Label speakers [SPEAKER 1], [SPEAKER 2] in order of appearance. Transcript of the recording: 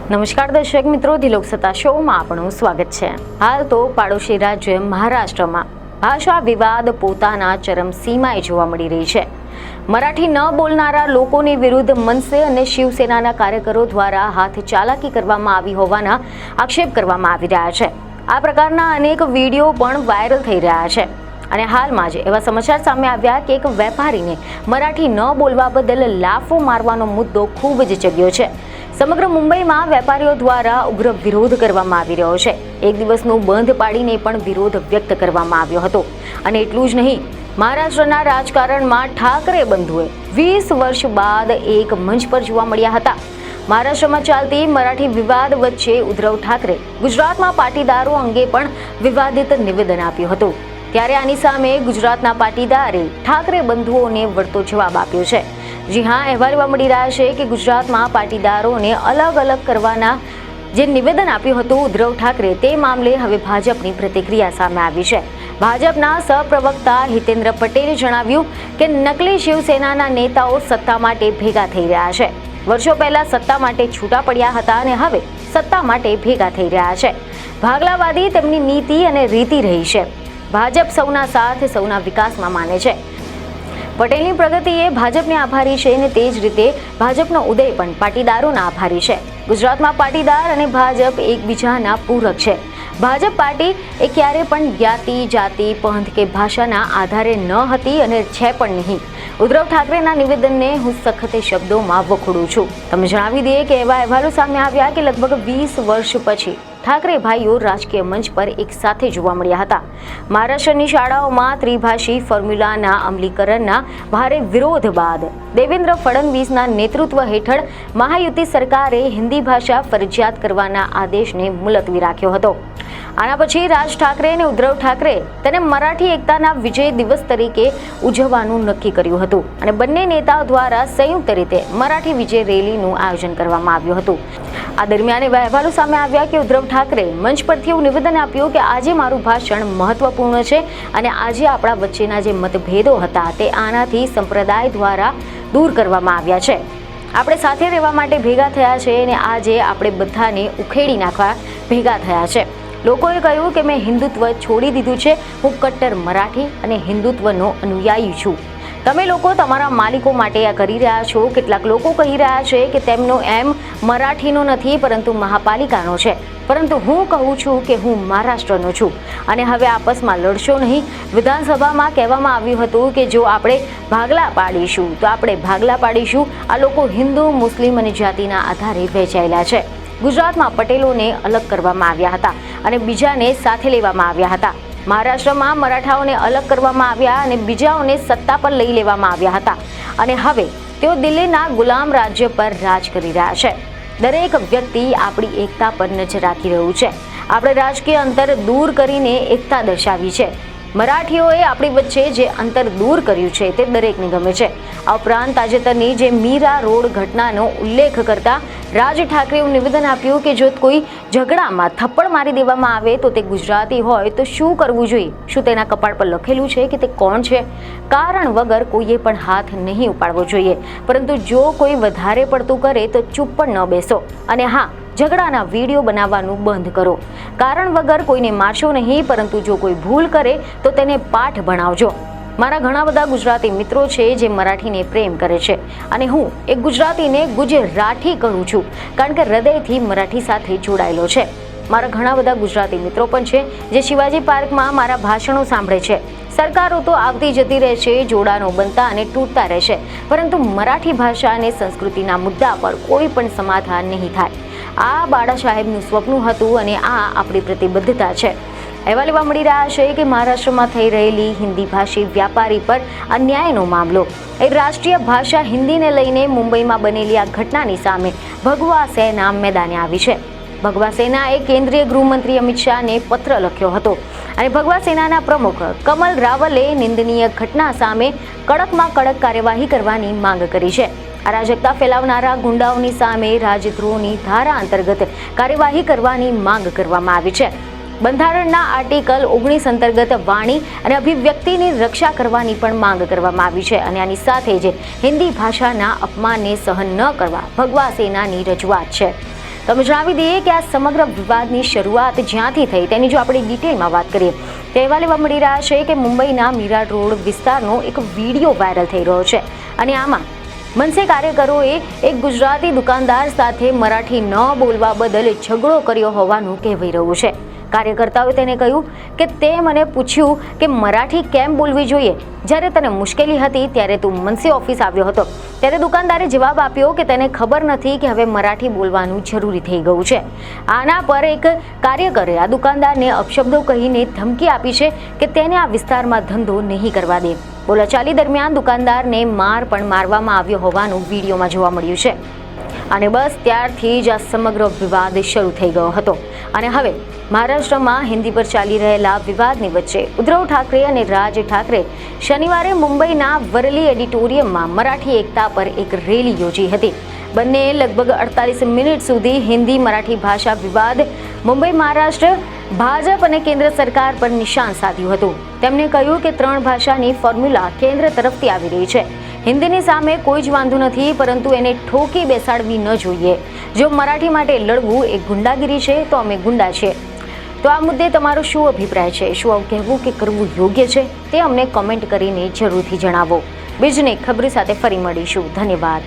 [SPEAKER 1] નમસ્કાર દર્શક મિત્રો, દિલોક સત્તા શોમાં આપણું સ્વાગત છે। હાલ તો પાડોશી રાજ્ય મહારાષ્ટ્રમાં ભાષા વિવાદ પોતાના ચરમસીમાએ જોવા મળી રહી છે। મરાઠી ન બોલનારા લોકોની વિરુદ્ધ મનસે અને શિવસેનાના કાર્યકરો દ્વારા હાથ ચાલાકી કરવામાં આવી હોવાના આક્ષેપ કરવામાં આવી રહ્યા છે। આ પ્રકારના અનેક વિડીયો પણ વાયરલ થઈ રહ્યા છે અને હાલમાં જ એવા સમાચાર સામે આવ્યા કે એક વેપારીને મરાઠી ન બોલવા બદલ લાફો મારવાનો મુદ્દો ખૂબ જ ચગ્યો છે। સમગ્ર મુંબઈમાં વેપારીઓ દ્વારા ઉગ્ર વિરોધ કરવામાં આવી રહ્યો છે। એક દિવસનું બંધ પાડીને પણ વિરોધ વ્યક્ત કરવામાં આવ્યો હતો અને એટલું જ નહીં, મહારાષ્ટ્રના રાજકારણમાં ઠાકરે બંધુએ 20 વર્ષ બાદ એક મંચ પર જોવા મળ્યા હતા। મહારાષ્ટ્રમાં ચાલતી મરાઠી વિવાદ વચ્ચે ઉદ્ધવ ઠાકરે ગુજરાતમાં પાટીદારો અંગે પણ વિવાદિત નિવેદન આપ્યું હતું। ત્યારે આની સામે ગુજરાતના પાટીદારે ઠાકરે બંધુઓને વળતો જવાબ આપ્યો છે। જી હા, અહેવાલ એવા મળી રહ્યા છે કે ગુજરાતમાં પાટીદારોને અલગ અલગ કરવાના જે નિવેદન આપ્યું હતું ઉદ્ધવ ઠાકરે, તે મામલે હવે ભાજપની પ્રતિક્રિયા સામે આવી છે। ભાજપના સહપ્રવક્તા હિતેન્દ્ર પટેલે જણાવ્યું કે નકલી શિવસેનાના નેતાઓ સત્તા માટે ભેગા થઈ રહ્યા છે। વર્ષો પહેલા સત્તા માટે છૂટા પડ્યા હતા અને હવે સત્તા માટે ભેગા થઈ રહ્યા છે। ભાગલાવાદી તેમની નીતિ અને રીતિ રહી છે। ભાજપ સૌના સાથ, સૌના વિકાસમાં માને છે। પટેલની પ્રગતિએ ભાજપને આભારી છે અને તે જ રીતે ભાજપનો ઉદય પણ પાટીદારોના આભારી છે। ગુજરાતમાં પાટીદાર અને ભાજપ એકબીજાના પૂરક છે। ભાજપ પાર્ટી એ ક્યારે પણ જ્ઞાતિ, જાતિ, પંથ કે ભાષાના આધારે ન હતી અને છે પણ નહીં। ઉદ્ધવ ઠાકરેના નિવેદનને હું સખત શબ્દોમાં વખોડું છું। તમે જણાવી દઈએ કે એવા અહેવાલો સામે આવ્યા કે લગભગ 20 વર્ષ પછી ઠાકરે ભાઈઓ રાજકીય મંચ પર એક સાથે જોવા મળ્યા હતા। મહારાષ્ટ્રની શાળાઓમાં ત્રિભાષી ફોર્મ્યુલાના અમલીકરણના ભારે વિરોધ બાદ દેવેન્દ્ર ફડણવીસના નેતૃત્વ હેઠળ મહાયુતિ સરકારે હિન્દી ભાષા ફરજિયાત કરવાના આદેશને મુલતવી રાખ્યો હતો। આના પછી રાજ ઠાકરે અને ઉદ્ધવ ઠાકરે તેને મરાઠી એકતાના વિજય દિવસ તરીકે ઉજવવાનું નક્કી કર્યું હતું અને બંને નેતાઓ દ્વારા સંયુક્ત રીતે મરાઠી વિજય રેલીનું આયોજન કરવામાં આવ્યું હતું। આ દરમિયાન એવા અહેવાલો સામે આવ્યા કે ઉદ્ધવ ઠાકરે મંચ પરથી એવું નિવેદન આપ્યું કે આજે મારું ભાષણ મહત્વપૂર્ણ છે અને આજે આપણા વચ્ચેના જે મતભેદો હતા તે આનાથી સંપ્રદાય દ્વારા દૂર કરવામાં આવ્યા છે। આપણે સાથે રહેવા માટે ભેગા થયા છે અને આજે આપણે બધાને ઉખેડી નાખવા ભેગા થયા છે। લોકોએ કહ્યું કે મેં હિન્દુત્વ છોડી દીધું છે। હું કટ્ટર મરાઠી અને હિન્દુત્વનો અનુયાયી છું। તમે લોકો તમારા માલિકો માટે આ કરી રહ્યા છો। કેટલાક લોકો કહી રહ્યા છે કે તેમનો એમ મરાઠીનો નથી પરંતુ મહાપાલિકાનો છે, પરંતુ હું કહું છું કે હું મહારાષ્ટ્રનો છું અને હવે આપસમાં લડશો નહીં। વિધાનસભામાં કહેવામાં આવ્યું હતું કે જો આપણે ભાગલા પાડીશું તો આપણે ભાગલા પાડીશું। આ લોકો હિન્દુ, મુસ્લિમ અને જાતિના આધારે વહેંચાયેલા છે। ગુજરાતમાં પટેલોને અલગ કરવામાં આવ્યા હતા અને બીજાને સાથે લેવામાં આવ્યા હતા। મહારાષ્ટ્રમાં મરાઠાઓને અલગ કરવામાં આવ્યા અને બીજાઓને સત્તા પર લઈ લેવામાં આવ્યા હતા અને હવે તેઓ દિલ્હીના ગુલામ રાજ્ય પર રાજ કરી રહ્યા છે। દરેક વ્યક્તિ આપણી એકતા પર નજર રાખી રહ્યું છે। આપણે રાજકીય અંતર દૂર કરીને એકતા દર્શાવી છે। મરાઠીઓએ આપણી વચ્ચે જે અંતર દૂર કર્યું છે તે દરેકને ગમે છે। આ ઉપરાંત તાજેતરની જે મીરા રોડ ઘટનાનો ઉલ્લેખ કરતા રાજ ઠાકરેએ નિવેદન આપ્યું કે જો કોઈ ઝઘડામાં થપ્પડ મારી દેવામાં આવે તો તે ગુજરાતી હોય તો શું કરવું જોઈએ? શું તેના કપાળ પર લખેલું છે કે તે કોણ છે? કારણ વગર કોઈએ પણ હાથ નહીં ઉપાડવો જોઈએ, પરંતુ જો કોઈ વધારે પડતું કરે તો ચૂપ પણ ન બેસો અને હા, ઝઘડાના વિડીયો બનાવવાનું બંધ કરો। કારણ વગર કોઈને મારશો નહીં, પરંતુ જો કોઈ ભૂલ કરે તો તેને પાઠ ભણાવજો। મારા ઘણા બધા ગુજરાતી મિત્રો છે જે મરાઠીને પ્રેમ કરે છે અને હું એક ગુજરાતીને ગુજરાઠી કહું છું કારણ કે હૃદયથી મરાઠી સાથે જોડાયેલો છે। મારા ઘણા બધા ગુજરાતી મિત્રો પણ છે જે શિવાજી પાર્કમાં મારા ભાષણો સાંભળે છે। સરકારો તો આવતી જતી રહે છે, જોડાણો બનતા અને તૂટતા રહેશે, પરંતુ મરાઠી ભાષા અને સંસ્કૃતિના મુદ્દા પર કોઈ પણ સમાધાન નહીં થાય। આ બાળા સાહેબનું સ્વપ્ન હતું અને આ આપણી પ્રતિબદ્ધતા છે। અહેવાલ એવા મળી રહ્યા છે કે મહારાષ્ટ્રમાં થઈ રહેલી હિન્દી ભાષી વ્યાપારી પર અન્યાયનો મામલો, એક રાષ્ટ્રીય ભાષા હિન્દીને લઈને મુંબઈમાં બનેલી આ ઘટનાની સામે ભગવા સેના મેદાને આવી છે। ભગવા સેનાએ કેન્દ્રીય ગૃહમંત્રી અમિત શાહને પત્ર લખ્યો હતો અને ભગવા સેનાના પ્રમુખ કમલ રાવલે નિંદનીય ઘટના સામે કડકમાં કડક કાર્યવાહી કરવાની માંગ કરી છે। અરાજકતા ફેલાવનારા ગુંડાઓની સામે રાજદ્રોહની ધારા અંતર્ગત કાર્યવાહી કરવાની માંગ કરવામાં આવી છે। બંધારણના આર્ટિકલ 19 અંતર્ગત વાણી અને અભિવ્યક્તિની રક્ષા કરવાની પણ માંગ કરવામાં આવી છે અને આની સાથે જ હિન્દી ભાષાના અપમાનને સહન ન કરવા ભગવા સેનાની રજૂઆત છે। તમે જણાવી દઈએ કે આ સમગ્ર વિવાદની શરૂઆત જ્યાંથી થઈ તેની જો આપણે ડિટેલમાં વાત કરીએ તો એવા લેવા મળી રહ્યા છે કે મુંબઈના મીરા રોડ વિસ્તારનો એક વિડીયો વાયરલ થઈ રહ્યો છે અને આમાં મનસે કાર્યકરોએ એક ગુજરાતી દુકાનદાર સાથે મરાઠી ન બોલવા બદલ ઝઘડો કર્યો હોવાનું કહેવાઈ રહ્યું છે. કાર્યકર્તાઓએ તેને કહ્યું કે તે મને પૂછ્યું કે મરાઠી કેમ બોલવી જોઈએ, જ્યારે તને મુશ્કેલી હતી ત્યારે તું મનસે ઓફિસ આવ્યો હતો. ત્યારે દુકાનદારે જવાબ આપ્યો કે તેને ખબર નથી કે હવે મરાઠી બોલવાનું જરૂરી થઈ ગયું છે. આના પર એક કાર્યકરે આ દુકાનદારને અપશબ્દો કહીને ધમકી આપી છે કે તેને આ વિસ્તારમાં ધંધો નહીં કરવા દે. બોલાચાલી દરમિયાન દુકાનદારને માર પણ મારવામાં આવ્યો હોવાનું વિડીયોમાં જોવા મળ્યું છે. અને બસ ત્યારથી જ આ સમગ્ર વિવાદ શરૂ થઈ ગયો હતો. અને હવે મહારાષ્ટ્રમાં હિન્દી પર ચાલી રહેલા વિવાદની વચ્ચે ઉદ્ધવ ઠાકરે અને રાજ ઠાકરે શનિવારે મુંબઈના વરલી ઓડિટોરિયમમાં મરાઠી એકતા પર એક રેલી યોજી હતી. બંને લગભગ 48 મિનિટ સુધી હિન્દી મરાઠી ભાષા વિવાદ મુંબઈ મહારાષ્ટ્ર ભાજપ અને કેન્દ્ર સરકાર પર નિશાન સાધ્યું હતું. તેમણે કહ્યું કે 3 ભાષાની ફોર્મ્યુલા કેન્દ્ર તરફથી આવી રહી છે. હિન્દીની સામે કોઈ જ વાંધો નથી, પરંતુ એને ઠોકી બેસાડવી ન જોઈએ. જો મરાઠી માટે લડવું એ ગુંડાગીરી છે તો અમે ગુંડા છીએ. તો આ મુદ્દે તમારો શું અભિપ્રાય છે? શું આવું કહેવું કે કરવું યોગ્ય છે? તે અમને કોમેન્ટ કરીને જરૂરથી જણાવો. બીજને ખબર સાથે ફરી મળીશું. ધન્યવાદ.